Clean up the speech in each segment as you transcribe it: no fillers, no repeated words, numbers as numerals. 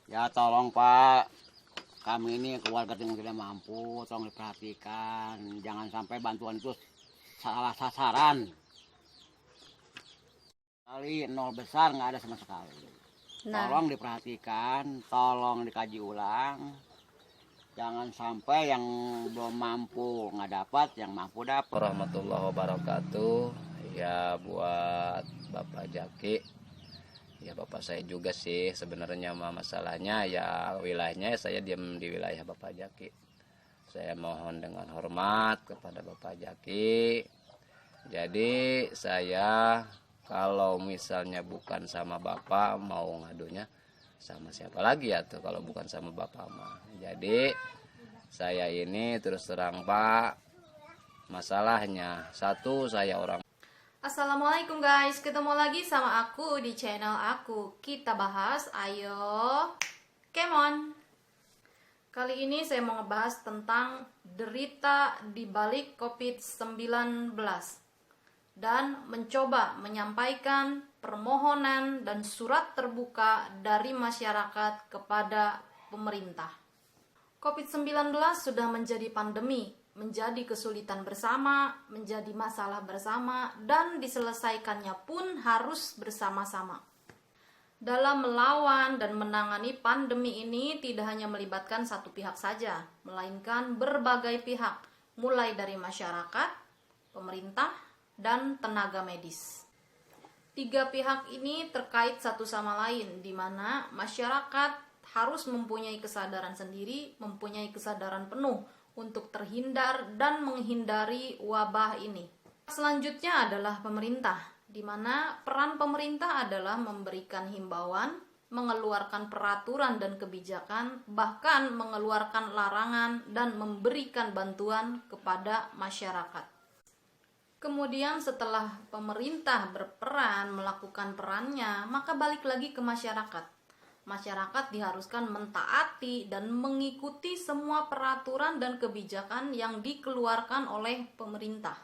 Ya tolong Pak, kami ini keluarga yang tidak mampu, tolong diperhatikan. Jangan sampai bantuan itu salah sasaran. Kali nol besar nggak ada sama sekali. Nah, Tolong diperhatikan, tolong dikaji ulang. Jangan sampai yang belum mampu nggak dapat, yang mampu dapat. Warahmatullahi wabarakatuh. Ya buat Bapak Jaki, ya bapak saya juga sih sebenarnya masalahnya ya wilayahnya saya diam di wilayah Bapak Jaki. Saya mohon dengan hormat kepada Bapak Jaki. Jadi saya kalau misalnya bukan sama Bapak mau ngadunya sama siapa lagi ya tuh kalau bukan sama Bapak mah. Jadi saya ini terus terang Pak, masalahnya satu saya orang. Assalamualaikum guys, ketemu lagi sama aku di channel aku. Kita bahas, ayo, come on. Kali ini saya mau ngebahas tentang derita di balik COVID-19 dan mencoba menyampaikan permohonan dan surat terbuka dari masyarakat kepada pemerintah. COVID-19 sudah menjadi pandemi, menjadi kesulitan bersama, menjadi masalah bersama, dan diselesaikannya pun harus bersama-sama. Dalam melawan dan menangani pandemi ini tidak hanya melibatkan satu pihak saja, melainkan berbagai pihak, mulai dari masyarakat, pemerintah, dan tenaga medis. Tiga pihak ini terkait satu sama lain, di mana masyarakat harus mempunyai kesadaran sendiri, mempunyai kesadaran penuh untuk terhindar dan menghindari wabah ini. Selanjutnya adalah pemerintah, di mana peran pemerintah adalah memberikan himbauan, mengeluarkan peraturan dan kebijakan, bahkan mengeluarkan larangan dan memberikan bantuan kepada masyarakat. Kemudian setelah pemerintah berperan melakukan perannya, maka balik lagi ke masyarakat. Masyarakat diharuskan mentaati dan mengikuti semua peraturan dan kebijakan yang dikeluarkan oleh pemerintah.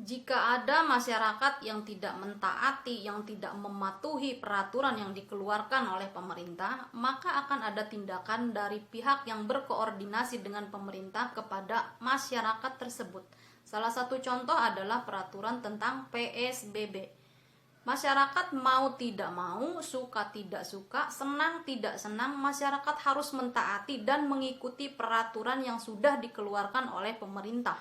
Jika ada masyarakat yang tidak mentaati, yang tidak mematuhi peraturan yang dikeluarkan oleh pemerintah, maka akan ada tindakan dari pihak yang berkoordinasi dengan pemerintah kepada masyarakat tersebut. Salah satu contoh adalah peraturan tentang PSBB. Masyarakat mau tidak mau, suka tidak suka, senang tidak senang, masyarakat harus mentaati dan mengikuti peraturan yang sudah dikeluarkan oleh pemerintah.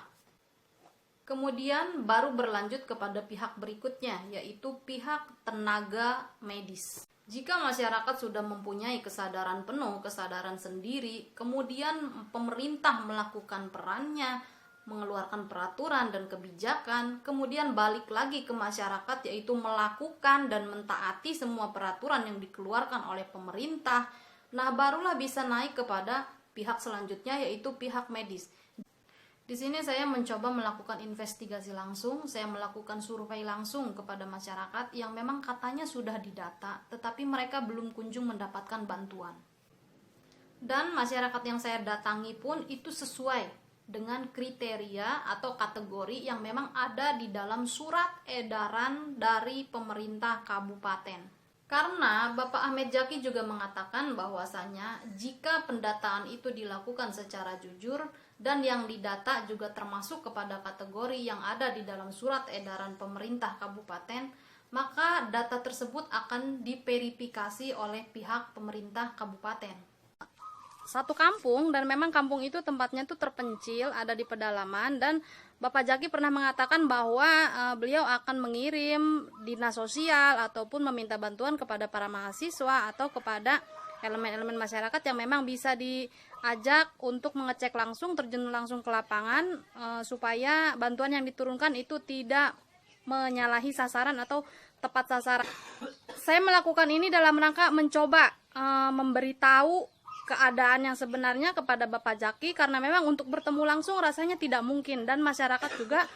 Kemudian baru berlanjut kepada pihak berikutnya, yaitu pihak tenaga medis. Jika masyarakat sudah mempunyai kesadaran penuh, kesadaran sendiri, kemudian pemerintah melakukan perannya, mengeluarkan peraturan dan kebijakan, kemudian balik lagi ke masyarakat, yaitu melakukan dan mentaati semua peraturan yang dikeluarkan oleh pemerintah. Nah, barulah bisa naik kepada pihak selanjutnya, yaitu pihak medis. Di sini saya mencoba melakukan investigasi langsung, saya melakukan survei langsung kepada masyarakat yang memang katanya sudah didata, tetapi mereka belum kunjung mendapatkan bantuan. Dan masyarakat yang saya datangi pun itu sesuai dengan kriteria atau kategori yang memang ada di dalam surat edaran dari pemerintah kabupaten. Karena Bapak Ahmed Jaki juga mengatakan bahwasanya jika pendataan itu dilakukan secara jujur dan yang didata juga termasuk kepada kategori yang ada di dalam surat edaran pemerintah kabupaten, maka data tersebut akan diverifikasi oleh pihak pemerintah kabupaten. Satu kampung, dan memang kampung itu tempatnya tuh terpencil, ada di pedalaman, dan Bapak Jaki pernah mengatakan bahwa beliau akan mengirim dinas sosial ataupun meminta bantuan kepada para mahasiswa atau kepada elemen-elemen masyarakat yang memang bisa diajak untuk mengecek langsung, terjun langsung ke lapangan, supaya bantuan yang diturunkan itu tidak menyalahi sasaran atau tepat sasaran. Saya melakukan ini dalam rangka mencoba memberitahu keadaan yang sebenarnya kepada Bapak Jaki, karena memang untuk bertemu langsung rasanya tidak mungkin, dan masyarakat juga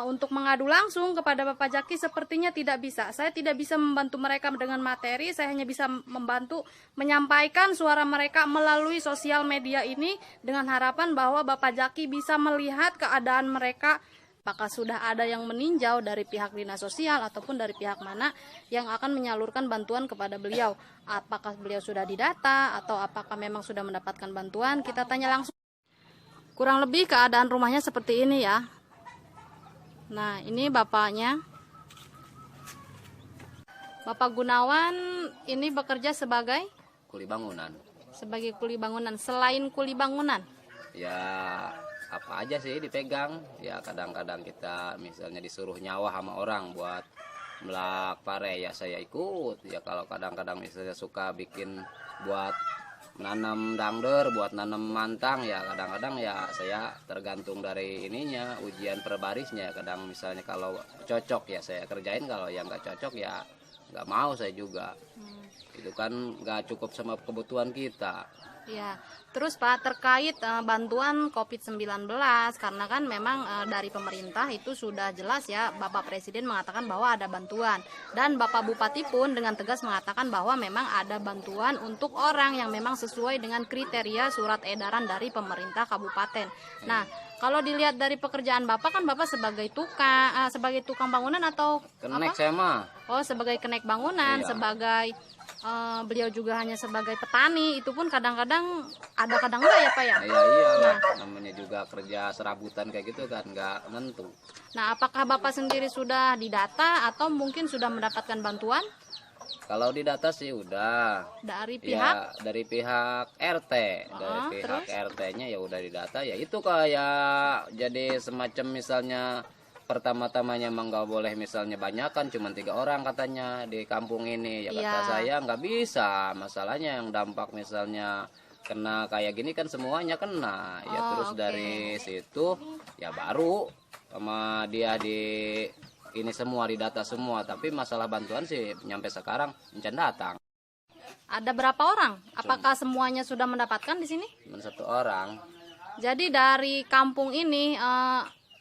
untuk mengadu langsung kepada Bapak Jaki sepertinya tidak bisa. Saya tidak bisa membantu mereka dengan materi, saya hanya bisa membantu menyampaikan suara mereka melalui sosial media ini dengan harapan bahwa Bapak Jaki bisa melihat keadaan mereka Apakah sudah ada yang meninjau dari pihak dinas sosial ataupun dari pihak mana yang akan menyalurkan bantuan kepada beliau? Apakah beliau sudah didata atau apakah memang sudah mendapatkan bantuan? Kita tanya langsung. Kurang lebih keadaan rumahnya seperti ini ya. Nah, ini bapaknya. Bapak Gunawan ini bekerja sebagai Kuli bangunan. kuli bangunan. Selain kuli bangunan, Ya apa aja sih dipegang. Ya kadang-kadang kita misalnya disuruh nyawa sama orang buat melak pare, ya saya ikut. Ya kalau kadang-kadang misalnya suka bikin buat nanam dangder, buat nanam mantang, ya kadang-kadang ya saya tergantung dari ininya, ujian per barisnya. Kadang misalnya kalau cocok ya saya kerjain, kalau yang nggak cocok ya nggak mau saya juga. Itu kan nggak cukup sama kebutuhan kita. ya. Terus Pak, terkait bantuan COVID-19, karena kan memang dari pemerintah itu sudah jelas ya, Bapak Presiden mengatakan bahwa ada bantuan. Dan Bapak Bupati pun dengan tegas mengatakan bahwa memang ada bantuan untuk orang yang memang sesuai dengan kriteria surat edaran dari pemerintah kabupaten. Nah, kalau dilihat dari pekerjaan Bapak, kan Bapak sebagai tukang bangunan atau Kenek apa? saya mah. Oh, sebagai kenek bangunan, Iya. sebagai beliau juga hanya sebagai petani, itu pun kadang-kadang ada kadang enggak ya Pak ya? Ya iyalah, namanya juga kerja serabutan kayak gitu kan nggak nentu. Nah, apakah Bapak sendiri sudah didata atau mungkin sudah mendapatkan bantuan Kalau di data sih udah. dari pihak? Ya dari pihak RT, dari pihak RT-nya ya udah didata. Ya itu kayak jadi semacam misalnya pertama-tamanya emang nggak boleh misalnya banyak kan, cuma 3 orang katanya di kampung ini. Ya kata Iya. saya nggak bisa, masalahnya yang dampak misalnya kena kayak gini kan semuanya kena. Ya Oh, terus oke. dari situ ya baru sama dia di ini semua didata semua. Tapi masalah bantuan sih nyampe sekarang encan datang. Ada berapa orang? Apakah semuanya sudah mendapatkan di sini? Cuma 1 orang. Jadi dari kampung ini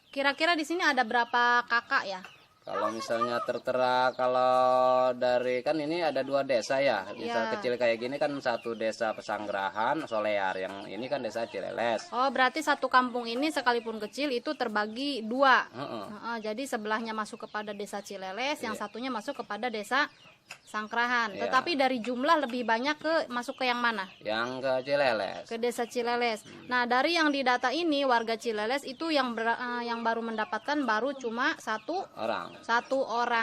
kira-kira di sini ada berapa kakak ya? Kalau misalnya tertera, kalau dari kan ini ada 2 desa ya. Misal Iya. kecil kayak gini kan satu desa Pesanggerahan Solear, yang ini kan desa Cileles. Oh, berarti satu kampung ini sekalipun kecil itu terbagi 2. Heeh. Jadi sebelahnya masuk kepada desa Cileles, yang Iya. satunya masuk kepada desa Sangkrahan. Iya. Tetapi dari jumlah lebih banyak masuk ke yang mana? Yang ke Cileles. Ke desa Cileles. Nah, dari yang didata ini warga Cileles itu yang baru mendapatkan baru cuma satu Orang.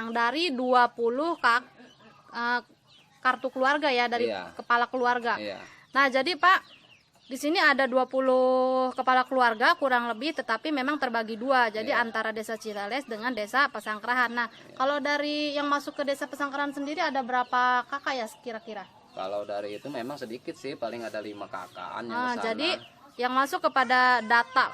dari 20 kartu keluarga ya, dari Iya. kepala keluarga. Iya. Nah, jadi Pak, di sini ada 20 kepala keluarga kurang lebih, tetapi memang terbagi 2. Jadi Iya. antara desa Cileles dengan desa Pesanggrahan. Nah, kalau dari yang masuk ke desa Pesanggrahan sendiri ada berapa kakak ya kira-kira? Kalau dari itu memang sedikit sih, paling ada 5 kakaan yang Nah, kesana. jadi yang masuk kepada data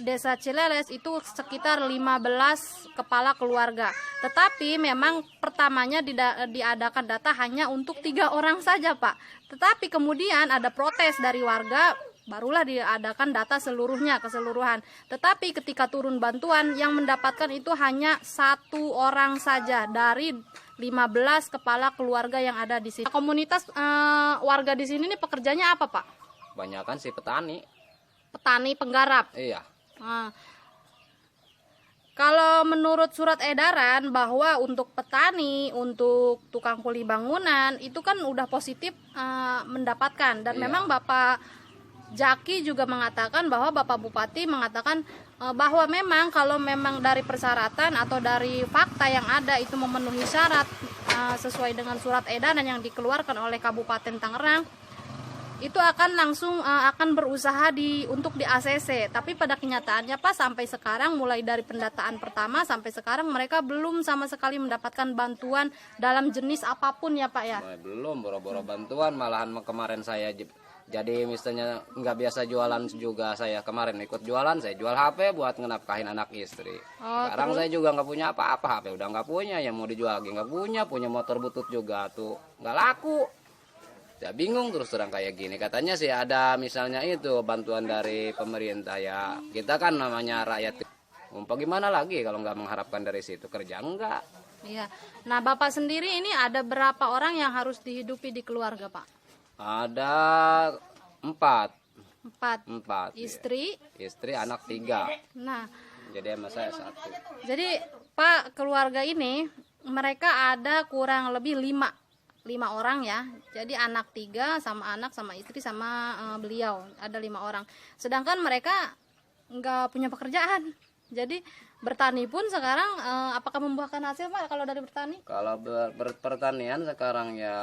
desa Cileles itu sekitar 15 kepala keluarga. Tetapi memang pertamanya diadakan data hanya untuk 3 orang saja, Pak. Tetapi kemudian ada protes dari warga, barulah diadakan data keseluruhan. Tetapi ketika turun bantuan, yang mendapatkan itu hanya 1 orang saja dari 15 kepala keluarga yang ada di sini. Komunitas warga di sini nih pekerjanya apa, Pak? Kebanyakan sih petani. Petani penggarap. Iya. Nah, kalau menurut surat edaran bahwa untuk petani, untuk tukang kuli bangunan itu kan udah positif mendapatkan, dan Iya. memang Bapak Jaki juga mengatakan bahwa Bapak Bupati mengatakan bahwa memang kalau memang dari persyaratan atau dari fakta yang ada itu memenuhi syarat sesuai dengan surat edaran yang dikeluarkan oleh Kabupaten Tangerang, itu akan langsung akan berusaha untuk di ACC. Tapi pada kenyataannya Pak, sampai sekarang mulai dari pendataan pertama sampai sekarang mereka belum sama sekali mendapatkan bantuan dalam jenis apapun ya Pak ya. Belum, boro-boro bantuan, malahan kemarin saya jadi misalnya nggak biasa jualan juga, saya kemarin ikut jualan, saya jual HP buat ngenafkahin anak istri. Sekarang saya juga nggak punya apa-apa, HP udah nggak punya, yang mau dijual lagi nggak punya motor butut juga tuh nggak laku. Ya bingung terus terang kayak gini. Katanya sih ada misalnya itu bantuan dari pemerintah, ya kita kan namanya rakyat. Gimana lagi kalau nggak mengharapkan dari situ, kerja enggak. Iya. Nah Bapak sendiri ini ada berapa orang yang harus dihidupi di keluarga Pak? Ada 4. 4. Istri? Istri, anak 3. Nah jadi sama saya satu. Jadi Pak, keluarga ini mereka ada kurang lebih lima orang ya. Jadi anak 3 sama anak sama istri sama beliau ada 5 orang. Sedangkan mereka nggak punya pekerjaan. Jadi bertani pun sekarang apakah membuahkan hasil Pak kalau dari bertani? Kalau pertanian sekarang ya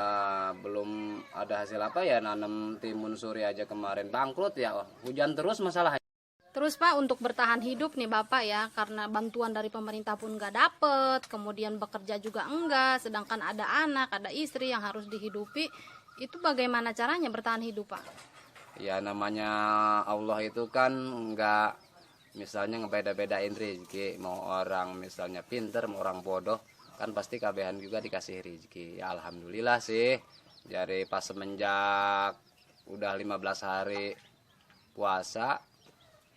belum ada hasil apa ya, nanam timun suri aja kemarin bangkrut ya, hujan terus masalahnya. Terus Pak, untuk bertahan hidup nih Bapak ya, karena bantuan dari pemerintah pun nggak dapet, kemudian bekerja juga enggak, sedangkan ada anak, ada istri yang harus dihidupi, itu bagaimana caranya bertahan hidup Pak? Ya namanya Allah itu kan nggak misalnya ngebeda-bedain rezeki, mau orang misalnya pinter, mau orang bodoh, kan pasti kabehan juga dikasih rezeki. Ya alhamdulillah sih, dari pas semenjak udah 15 hari puasa,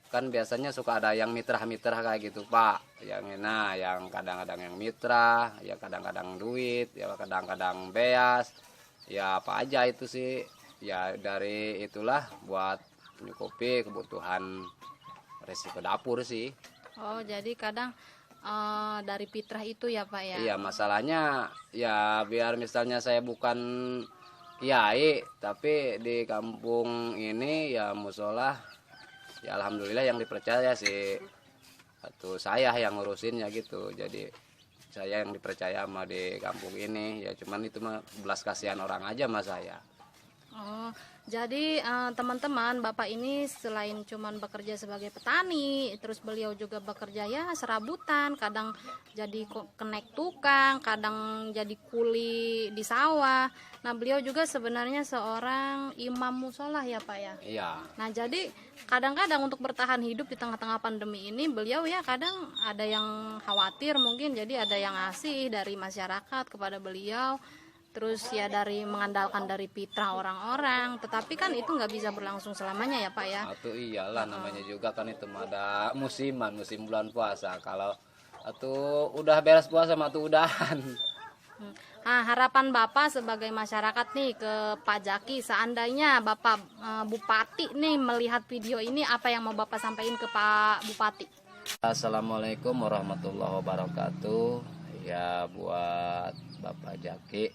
kan biasanya suka ada yang mitra-mitra kayak gitu Pak, yang enak, yang kadang-kadang yang mitra, ya kadang-kadang duit, ya kadang-kadang beas, ya apa aja itu sih, ya dari itulah buat menyukupi kebutuhan resiko dapur sih. Oh, jadi kadang dari fitrah itu ya Pak ya? Iya, masalahnya ya biar misalnya saya bukan kiai, tapi di kampung ini ya musola, ya alhamdulillah yang dipercaya sih atau saya yang ngurusinnya gitu. Jadi saya yang dipercaya sama di kampung ini, ya cuman itu mah belas kasihan orang aja sama saya. Oh, jadi teman-teman, Bapak ini selain cuman bekerja sebagai petani, terus beliau juga bekerja ya serabutan, kadang jadi kenek tukang, kadang jadi kuli di sawah. Nah, beliau juga sebenarnya seorang imam musola ya Pak ya. Iya. Nah, jadi kadang-kadang untuk bertahan hidup di tengah-tengah pandemi ini, beliau ya kadang ada yang khawatir mungkin, jadi ada yang ngasih dari masyarakat kepada beliau. Terus ya dari mengandalkan dari fitrah orang-orang, tetapi kan itu nggak bisa berlangsung selamanya ya Pak ya. Atau iyalah namanya juga kan itu mah ada musiman, musim bulan puasa. Kalau atau udah beres puasa mah tuh udahan. Nah, harapan Bapak sebagai masyarakat nih ke Pak Jaki, seandainya Bapak Bupati nih melihat video ini, apa yang mau Bapak sampaikan ke Pak Bupati? Assalamualaikum warahmatullahi wabarakatuh. Ya buat Bapak Jaki,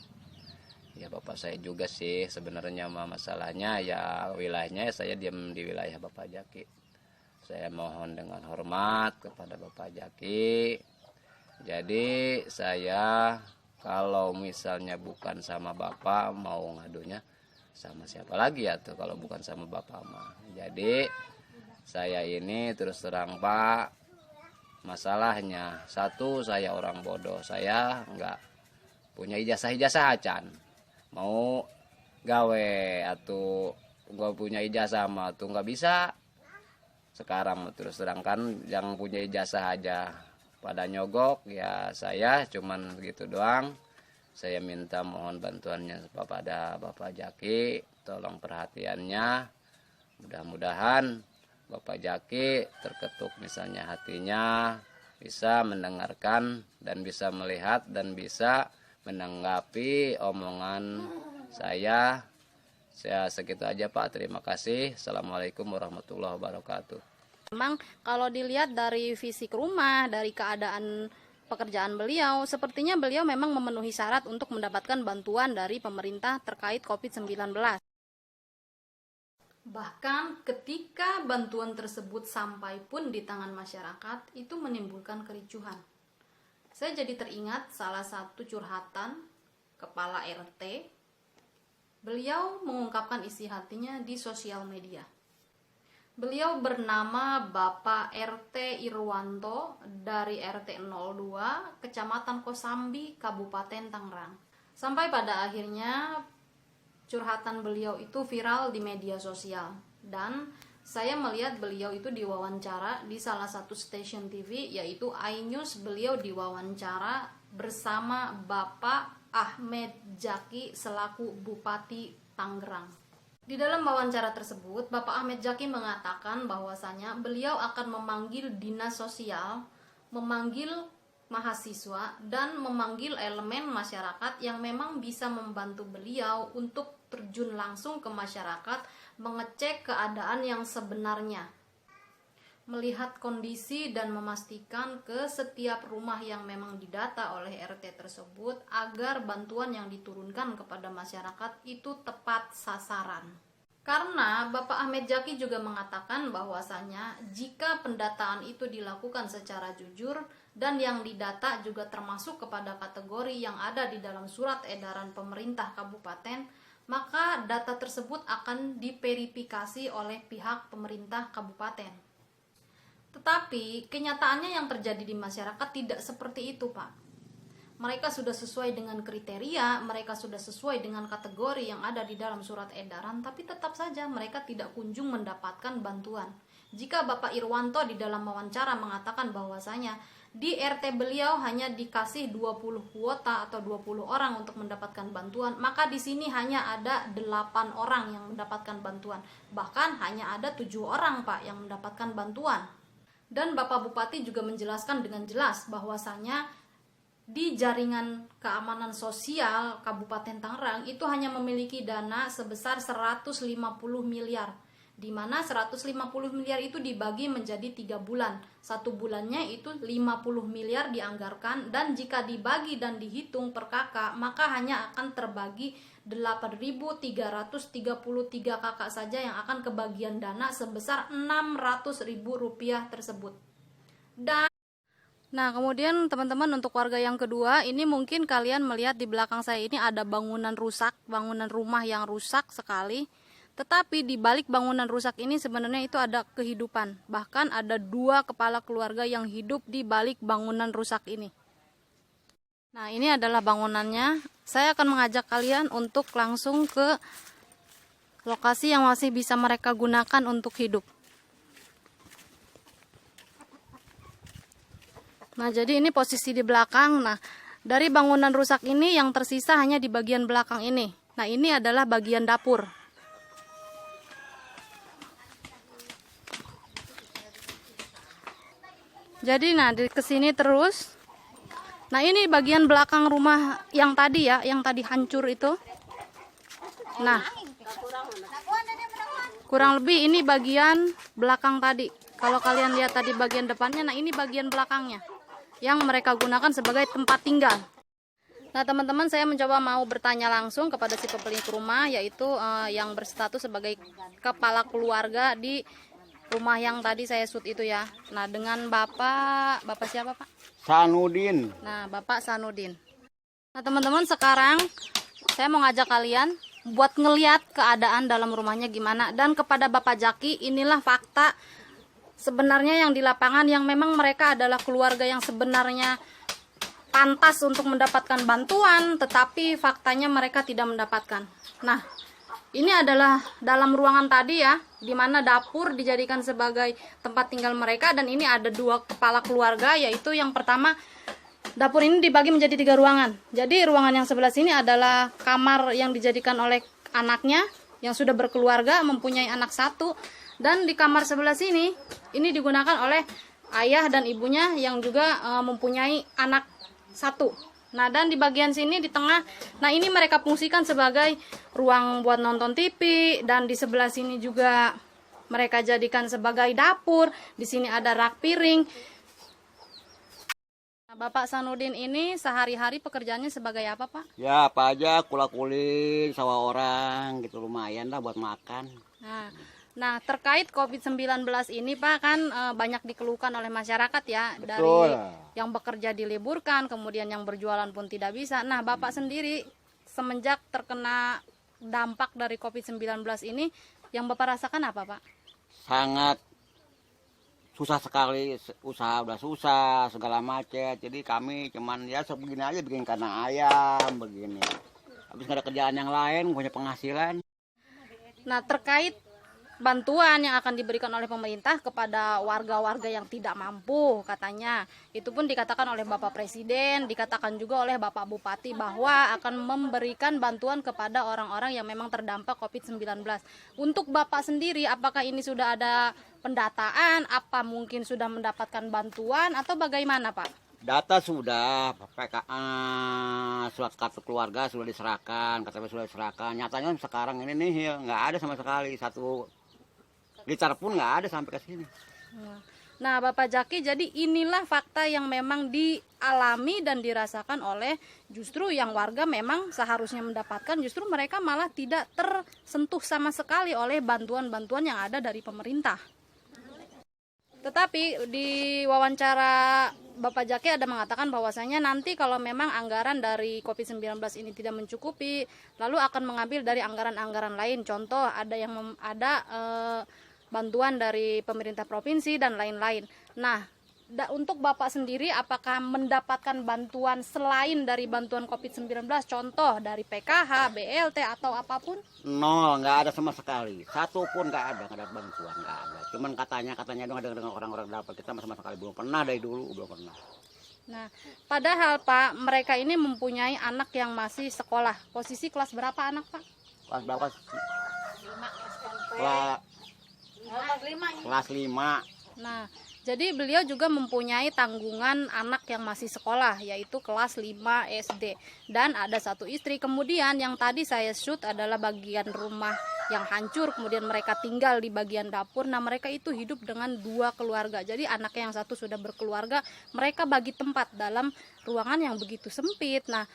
ya bapak saya juga sih sebenarnya masalahnya ya wilayahnya saya diam di wilayah Bapak Jaki. Saya mohon dengan hormat kepada Bapak Jaki. Jadi saya kalau misalnya bukan sama Bapak mau ngadunya sama siapa lagi ya tuh kalau bukan sama Bapak mah. Jadi saya ini terus terang Pak, masalahnya satu saya orang bodoh, saya nggak punya ijazah acan. Mau gawe atau nggak punya ijazah mah tuh nggak bisa. Sekarang terus terang kan yang punya ijazah aja pada nyogok, ya saya cuman gitu doang. Saya minta mohon bantuannya kepada Bapak Jaki, tolong perhatiannya. Mudah-mudahan Bapak Jaki terketuk misalnya hatinya, bisa mendengarkan dan bisa melihat dan bisa menanggapi omongan saya. Saya segitu aja Pak, terima kasih. Assalamualaikum warahmatullahi wabarakatuh. Memang kalau dilihat dari fisik rumah, dari keadaan pekerjaan beliau, sepertinya beliau memang memenuhi syarat untuk mendapatkan bantuan dari pemerintah terkait COVID-19. Bahkan ketika bantuan tersebut sampai pun di tangan masyarakat, itu menimbulkan kericuhan. Saya jadi teringat salah satu curhatan kepala RT. Beliau mengungkapkan isi hatinya di sosial media. Beliau bernama Bapak RT Irwanto dari RT 02, Kecamatan Kosambi, Kabupaten Tangerang. Sampai pada akhirnya curhatan beliau itu viral di media sosial. Dan saya melihat beliau itu diwawancara di salah satu stasiun TV, yaitu iNews. Beliau diwawancara bersama Bapak Ahmed Jaki selaku Bupati Tangerang. Di dalam wawancara tersebut, Bapak Ahmed Jaki mengatakan bahwasanya beliau akan memanggil dinas sosial, memanggil mahasiswa, dan memanggil elemen masyarakat yang memang bisa membantu beliau untuk terjun langsung ke masyarakat, mengecek keadaan yang sebenarnya. melihat kondisi dan memastikan ke setiap rumah yang memang didata oleh RT tersebut agar bantuan yang diturunkan kepada masyarakat itu tepat sasaran. Karena Bapak Ahmed Zaki juga mengatakan bahwasanya jika pendataan itu dilakukan secara jujur dan yang didata juga termasuk kepada kategori yang ada di dalam surat edaran pemerintah kabupaten, maka data tersebut akan diverifikasi oleh pihak pemerintah kabupaten. Tetapi kenyataannya yang terjadi di masyarakat tidak seperti itu, Pak. Mereka sudah sesuai dengan kriteria, mereka sudah sesuai dengan kategori yang ada di dalam surat edaran, tapi tetap saja mereka tidak kunjung mendapatkan bantuan. Jika Bapak Irwanto di dalam wawancara mengatakan bahwasanya di RT beliau hanya dikasih 20 kuota atau 20 orang untuk mendapatkan bantuan, maka di sini hanya ada 8 orang yang mendapatkan bantuan. Bahkan hanya ada 7 orang, Pak, yang mendapatkan bantuan. Dan Bapak Bupati juga menjelaskan dengan jelas bahwasanya di jaringan keamanan sosial Kabupaten Tangerang itu hanya memiliki dana sebesar 150 miliar, di mana 150 miliar itu dibagi menjadi 3 bulan. Satu bulannya itu 50 miliar dianggarkan, dan jika dibagi dan dihitung per kakak, maka hanya akan terbagi 8.333 kakak saja yang akan kebagian dana sebesar Rp600.000 tersebut. Dan nah, kemudian teman-teman, untuk warga yang kedua, ini mungkin kalian melihat di belakang saya ini ada bangunan rusak, bangunan rumah yang rusak sekali. Tetapi di balik bangunan rusak ini sebenarnya itu ada kehidupan. Bahkan ada 2 kepala keluarga yang hidup di balik bangunan rusak ini. Nah, ini adalah bangunannya. Saya akan mengajak kalian untuk langsung ke lokasi yang masih bisa mereka gunakan untuk hidup. Nah, jadi ini posisi di belakang. Nah, dari bangunan rusak ini yang tersisa hanya di bagian belakang ini. Nah, ini adalah bagian dapur. Jadi, nah, di kesini terus. Nah, ini bagian belakang rumah yang tadi ya, yang tadi hancur itu. Nah, kurang lebih ini bagian belakang tadi. Kalau kalian lihat tadi bagian depannya, nah ini bagian belakangnya yang mereka gunakan sebagai tempat tinggal. Nah, teman-teman, saya mencoba mau bertanya langsung kepada si pemilik rumah, yaitu yang berstatus sebagai kepala keluarga di rumah yang tadi saya shoot itu ya. Nah, dengan Bapak siapa, Pak? Sanudin. Nah, Bapak Sanudin. Nah, teman-teman, sekarang saya mau ngajak kalian buat ngeliat keadaan dalam rumahnya gimana. Dan kepada Bapak Zaki, inilah fakta sebenarnya yang di lapangan, yang memang mereka adalah keluarga yang sebenarnya pantas untuk mendapatkan bantuan, tetapi faktanya mereka tidak mendapatkan. Nah, ini adalah dalam ruangan tadi ya, di mana dapur dijadikan sebagai tempat tinggal mereka, dan ini ada 2 kepala keluarga, yaitu yang pertama, dapur ini dibagi menjadi 3 ruangan. Jadi ruangan yang sebelah sini adalah kamar yang dijadikan oleh anaknya yang sudah berkeluarga, mempunyai anak 1, dan di kamar sebelah sini ini digunakan oleh ayah dan ibunya yang juga mempunyai anak 1. Nah, dan di bagian sini di tengah, nah ini mereka fungsikan sebagai ruang buat nonton TV, dan di sebelah sini juga mereka jadikan sebagai dapur. Di sini ada rak piring. Nah, Bapak Sanudin ini sehari-hari pekerjaannya sebagai apa, Pak? Ya, apa aja, kula-kuling, sawah orang gitu, lumayan lah buat makan. Nah, terkait COVID-19 ini, Pak, kan banyak dikeluhkan oleh masyarakat ya. Betul. Dari yang bekerja diliburkan, kemudian yang berjualan pun tidak bisa. Nah, Bapak sendiri semenjak terkena dampak dari COVID-19 ini, yang Bapak rasakan apa, Pak? Sangat susah sekali, usaha udah susah, segala macet. Jadi kami cuman ya sebegini aja, bikin kandang ayam, begini. Habis nggak ada kerjaan yang lain, punya penghasilan. Nah, terkait bantuan yang akan diberikan oleh pemerintah kepada warga-warga yang tidak mampu, katanya itu pun dikatakan oleh Bapak Presiden, dikatakan juga oleh Bapak Bupati bahwa akan memberikan bantuan kepada orang-orang yang memang terdampak COVID-19. Untuk Bapak sendiri, apakah ini sudah ada pendataan, apa mungkin sudah mendapatkan bantuan atau bagaimana, Pak? Data sudah, surat kartu keluarga sudah diserahkan, KTP sudah diserahkan. Nyatanya sekarang ini nih nggak ada sama sekali, 1 liter pun nggak ada sampai ke sini. Nah, Bapak Jaki, jadi inilah fakta yang memang dialami dan dirasakan oleh justru yang warga memang seharusnya mendapatkan, justru mereka malah tidak tersentuh sama sekali oleh bantuan-bantuan yang ada dari pemerintah. Tetapi di wawancara Bapak Jaki ada mengatakan bahwasanya nanti kalau memang anggaran dari COVID-19 ini tidak mencukupi, lalu akan mengambil dari anggaran-anggaran lain. Contoh ada yang bantuan dari pemerintah provinsi dan lain-lain. Nah, untuk Bapak sendiri apakah mendapatkan bantuan selain dari bantuan COVID-19, contoh dari PKH, BLT atau apapun? Nol, nggak ada sama sekali. Satu pun nggak ada bantuan, nggak ada. Cuman katanya dong ada dengan orang-orang dapat, kita sama sekali belum pernah dari dulu, belum pernah. Nah, padahal Pak, mereka ini mempunyai anak yang masih sekolah. Posisi kelas berapa anak Pak? Kelas berapa? 5 kelas 5. Nah, jadi beliau juga mempunyai tanggungan anak yang masih sekolah, yaitu kelas 5 SD. Dan ada satu istri. Kemudian yang tadi saya shoot adalah bagian rumah yang hancur, kemudian mereka tinggal di bagian dapur. Nah, mereka itu hidup dengan 2 keluarga. Jadi anaknya yang satu sudah berkeluarga, mereka bagi tempat dalam ruangan yang begitu sempit. Nah,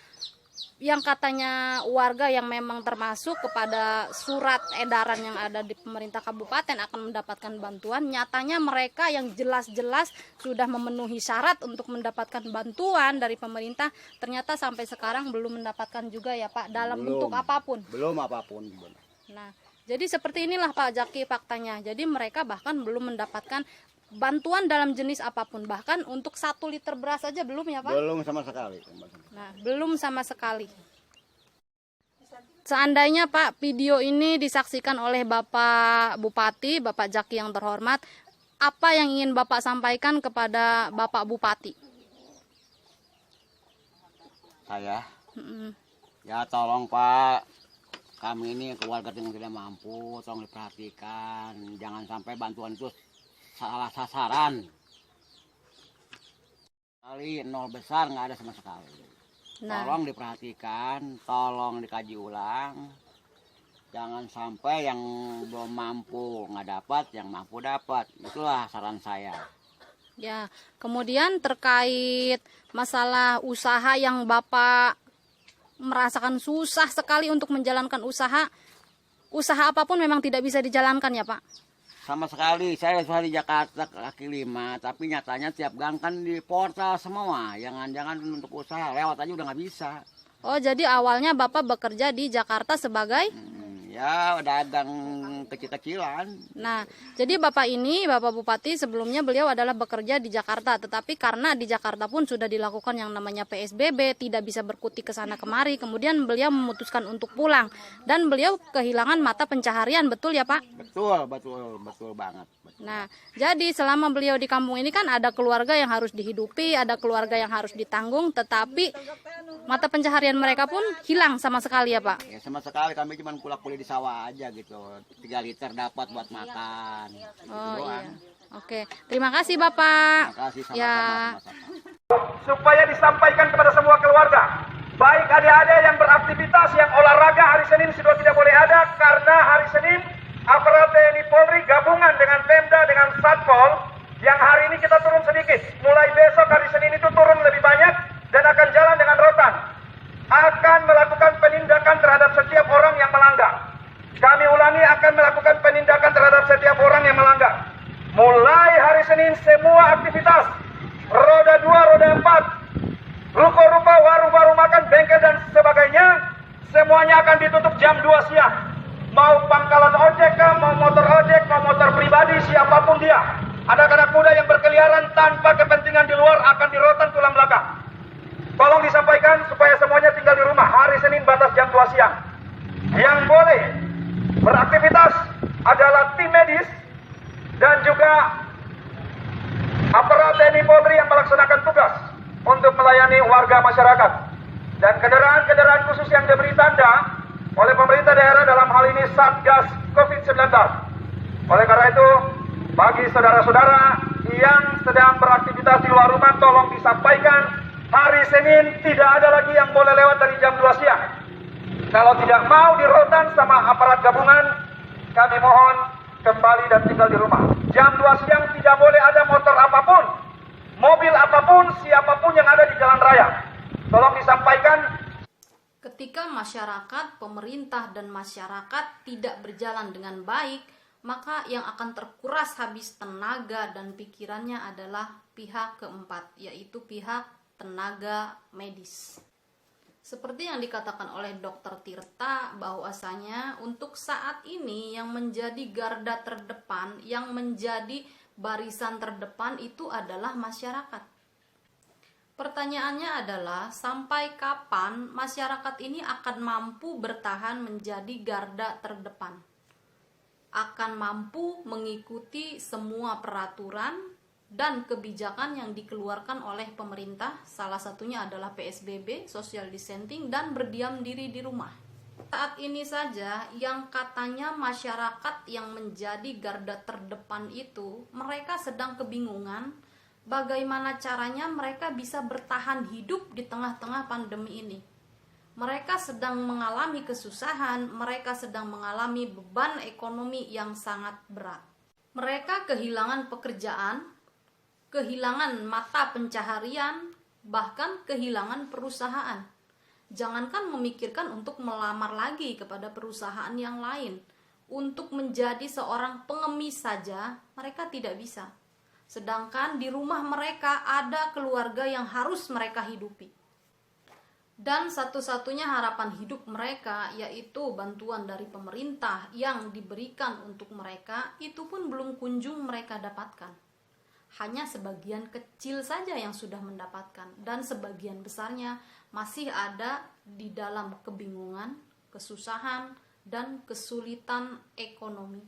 yang katanya warga yang memang termasuk kepada surat edaran yang ada di pemerintah kabupaten akan mendapatkan bantuan, nyatanya mereka yang jelas-jelas sudah memenuhi syarat untuk mendapatkan bantuan dari pemerintah, ternyata sampai sekarang belum mendapatkan juga ya Pak, dalam bentuk apapun. Belum apapun. Nah, jadi seperti inilah Pak Jaki faktanya. Jadi mereka bahkan belum mendapatkan bantuan dalam jenis apapun, bahkan untuk 1 liter beras aja belum ya Pak? Belum sama sekali. Nah, belum sama sekali. Seandainya Pak video ini disaksikan oleh Bapak Bupati, Bapak Jaki yang terhormat, apa yang ingin Bapak sampaikan kepada Bapak Bupati? Saya, ya tolong Pak, kami ini keluarga yang tidak mampu, tolong diperhatikan, jangan sampai bantuan itu salah sasaran. Kali nol besar nggak ada sama sekali. Nah, Tolong diperhatikan, tolong dikaji ulang. Jangan sampai yang belum mampu nggak dapat, yang mampu dapat. Itulah saran saya. ya, kemudian terkait masalah usaha yang Bapak merasakan susah sekali untuk menjalankan usaha apapun memang tidak bisa dijalankan ya Pak? Sama sekali, saya sudah di Jakarta kaki 5, tapi nyatanya tiap gang kan di portal semua. Jangan-jangan untuk usaha, lewat aja udah nggak bisa. Oh, jadi awalnya Bapak bekerja di Jakarta sebagai? Ya, dagang kecil-kecilan. Nah, jadi Bapak Bupati sebelumnya beliau adalah bekerja di Jakarta, tetapi karena di Jakarta pun sudah dilakukan yang namanya PSBB, tidak bisa berkutik ke sana kemari, kemudian beliau memutuskan untuk pulang dan beliau kehilangan mata pencaharian, betul ya Pak? Betul banget. Nah, jadi selama beliau di kampung ini kan ada keluarga yang harus dihidupi, ada keluarga yang harus ditanggung, tetapi mata pencaharian mereka pun hilang sama sekali ya Pak? Ya sama sekali, kami cuma kulak-kulit di sawah aja gitu. 3 liter dapat buat makan. Oh Gitu iya. doang. Oke, terima kasih Bapak. Terima kasih, Ya. sama-sama. Supaya disampaikan kepada semua keluarga, baik adik-adik yang beraktivitas, yang olahraga hari Senin sudah tidak boleh ada, karena hari Senin aparat TNI Polri gabungan dengan Pemda dengan Satpol yang hari ini kita turun sedikit. Mulai besok hari Senin itu turun lebih banyak dan akan jalan dengan rotan. Akan melakukan penindakan terhadap setiap orang yang melanggar. Kami ulangi, akan melakukan penindakan terhadap setiap orang yang melanggar. Mulai hari Senin semua aktivitas, roda 2, roda 4, ruko-ruko, warung-warung makan, bengkel dan sebagainya, semuanya akan ditutup jam 2 siang. Mau pangkalan ojek, mau motor ojek, mau motor pribadi, siapapun dia. Anak-anak muda yang berkeliaran tanpa kepentingan di luar akan dirotan tulang belakang. Tolong disampaikan supaya semuanya tinggal di rumah. Hari Senin batas jam 2 siang. Yang boleh beraktivitas adalah tim medis dan juga aparat TNI Polri yang melaksanakan tugas untuk melayani warga masyarakat. Dan kendaraan-kendaraan khusus yang diberi tanda oleh pemerintah daerah, dalam hal ini Satgas COVID-19. Oleh karena itu, bagi saudara-saudara yang sedang beraktivitas di luar rumah, tolong disampaikan hari Senin tidak ada lagi yang boleh lewat dari jam 2 siang. Kalau tidak mau dirotan sama aparat gabungan, kami mohon kembali dan tinggal di rumah. Jam 2 siang tidak boleh ada motor maupun siapapun yang ada di jalan raya. Tolong disampaikan. Ketika masyarakat, pemerintah, dan masyarakat tidak berjalan dengan baik, maka yang akan terkuras habis tenaga dan pikirannya adalah pihak keempat, yaitu pihak tenaga medis. Seperti yang dikatakan oleh Dr. Tirta, bahwasanya untuk saat ini yang menjadi garda terdepan, yang menjadi barisan terdepan itu adalah masyarakat. Pertanyaannya adalah, sampai kapan masyarakat ini akan mampu bertahan menjadi garda terdepan? Akan mampu mengikuti semua peraturan dan kebijakan yang dikeluarkan oleh pemerintah, salah satunya adalah PSBB, social distancing, dan berdiam diri di rumah. Saat ini saja yang katanya masyarakat yang menjadi garda terdepan itu, mereka sedang kebingungan bagaimana caranya mereka bisa bertahan hidup di tengah-tengah pandemi ini. Mereka sedang mengalami kesusahan, mereka sedang mengalami beban ekonomi yang sangat berat. Mereka kehilangan pekerjaan, kehilangan mata pencaharian, bahkan kehilangan perusahaan. Jangankan memikirkan untuk melamar lagi kepada perusahaan yang lain. Untuk menjadi seorang pengemis saja, mereka tidak bisa. Sedangkan di rumah mereka ada keluarga yang harus mereka hidupi. Dan satu-satunya harapan hidup mereka yaitu bantuan dari pemerintah yang diberikan untuk mereka, itu pun belum kunjung mereka dapatkan. Hanya sebagian kecil saja yang sudah mendapatkan, dan sebagian besarnya masih ada di dalam kebingungan, kesusahan, dan kesulitan ekonomi.